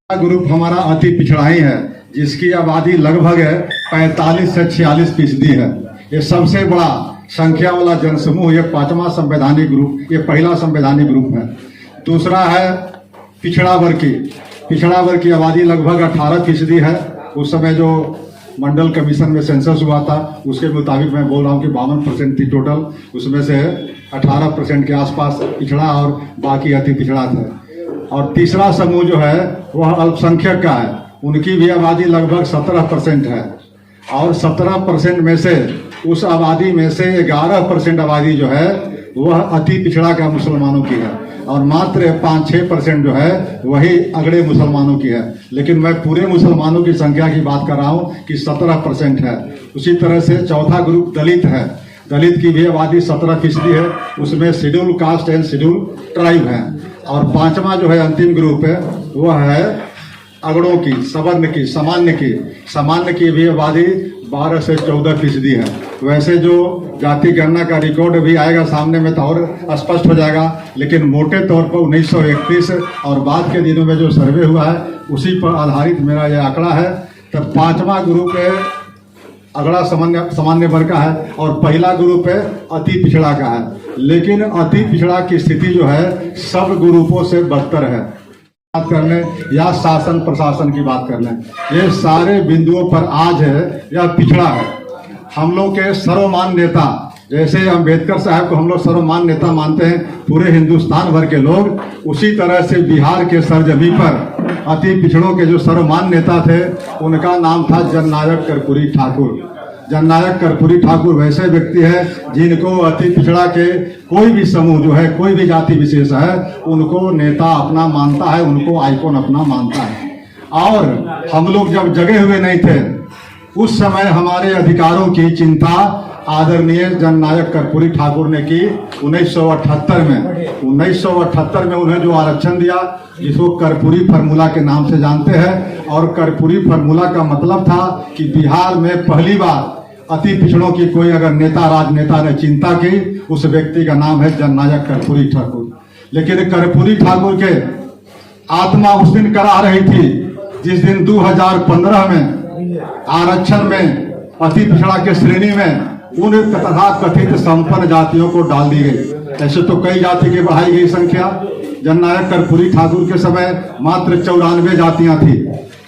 Group हमारा अति पिछड़ा ही है, जिसकी आबादी लगभग 45 से 46% है। ये सबसे बड़ा संख्या वाला जनसमूह, ये 5वां संवैधानिक ग्रुप, ये पहला संवैधानिक ग्रुप है। दूसरा है पिछड़ा वर्ग की आबादी लगभग 18% है। उस समय जो मंडल कमीशन में सेंसस हुआ था उसके मुताबिक मैं बोल रहा हूँ कि 52% थी टोटल, उसमें से 18% के आसपास पिछड़ा और बाकी अति पिछड़ा था। और तीसरा समूह जो है वह अल्पसंख्यक का है, उनकी भी आबादी लगभग 17% है। और 17% में से उस आबादी में से 11% आबादी जो है वह अति पिछड़ा का मुसलमानों की है और मात्र 5-6% जो है वही अगड़े मुसलमानों की है। लेकिन मैं पूरे मुसलमानों की संख्या की बात कर रहा हूँ कि 17% है। उसी तरह से चौथा ग्रुप दलित है, दलित की भी आबादी 17% है, उसमें schedule caste and schedule tribe है। और 5वां जो है अंतिम ग्रुप है वह है अगड़ों की, सवर्ण की, सामान्य की भी आबादी 12 से 14% है। वैसे जो जाति गणना का रिकॉर्ड भी आएगा सामने में तो और स्पष्ट हो जाएगा, लेकिन मोटे तौर पर 1931 और बाद के दिनों में जो सर्वे हुआ है उसी पर आधारित मेरा यह आंकड़ा है। तब 5वां ग्रुप है अगड़ा सामान्य वर्ग का है और पहला ग्रुप है अति पिछड़ा का है। लेकिन अति पिछड़ा की स्थिति जो है सब ग्रुपों से बदतर है। बात करने या शासन प्रशासन की बात करने, ये सारे बिंदुओं पर आज है यह पिछड़ा है। हम लोग के सर्वमान्य नेता, जैसे अम्बेडकर साहब को हम लोग सर्वमान्य नेता मानते हैं पूरे हिंदुस्तान भर के लोग, उसी तरह से बिहार के सरजमी पर अति पिछड़ों के जो सर्वमान्य नेता थे उनका नाम था जननायक कर्पूरी ठाकुर। जननायक कर्पूरी ठाकुर वैसे व्यक्ति है जिनको अति पिछड़ा के कोई भी समूह जो है, कोई भी जाति विशेष है, उनको नेता अपना मानता है, उनको आइकॉन अपना मानता है। और हम लोग जब जगे हुए नहीं थे उस समय हमारे अधिकारों की चिंता आदरणीय जननायक कर्पूरी ठाकुर ने की। 1978 में उन्हें जो आरक्षण दिया, जिसको कर्पूरी फार्मूला के नाम से जानते हैं, और कर्पूरी फार्मूला का मतलब था कि बिहार में पहली बार अति पिछड़ों की कोई अगर नेता, राजनेता ने चिंता की, उस व्यक्ति का नाम है जननायक कर्पूरी ठाकुर। लेकिन कर्पूरी ठाकुर के आत्मा उस दिन करा रही थी जिस दिन 2015 में आरक्षण में अति पिछड़ा के श्रेणी में उन तथा कथित संपन्न जातियों को डाल दी गई। ऐसे तो कई जाति की बढ़ाई गई संख्या। जननायक कर्पूरी ठाकुर के समय मात्र 94 जातियां थी,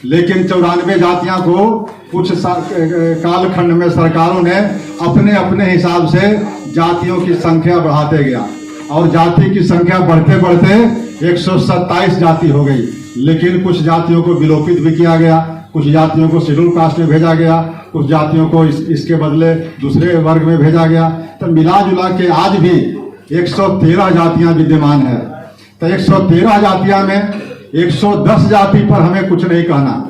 लेकिन 94 जातियां को कुछ कालखंड में सरकारों ने अपने अपने हिसाब से जातियों की संख्या बढ़ाते गया और जाति की संख्या बढ़ते बढ़ते 127 जाति हो गई। लेकिन कुछ जातियों को विलोपित भी किया गया, कुछ जातियों को शेड्यूल कास्ट में भेजा गया, कुछ जातियों को इसके बदले दूसरे वर्ग में भेजा गया। तो मिला जुला के आज भी 113 जातियां विद्यमान है। तो 113 जातियां में 110 जाति पर हमें कुछ नहीं कहना।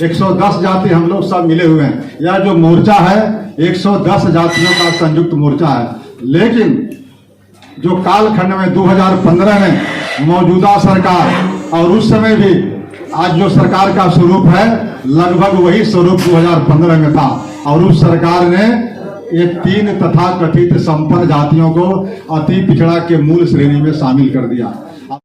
110 जाति हम लोग सब मिले हुए हैं। यह जो मोर्चा है 110 जातियों का संयुक्त मोर्चा है। लेकिन जो कालखंड में 2015 में मौजूदा सरकार और उस समय भी आज जो सरकार का स्वरूप है लगभग वही स्वरूप 2015 में था, और उस सरकार ने ये 3 तथा कथित संपन्न जातियों को अति पिछड़ा के मूल श्रेणी में शामिल कर दिया।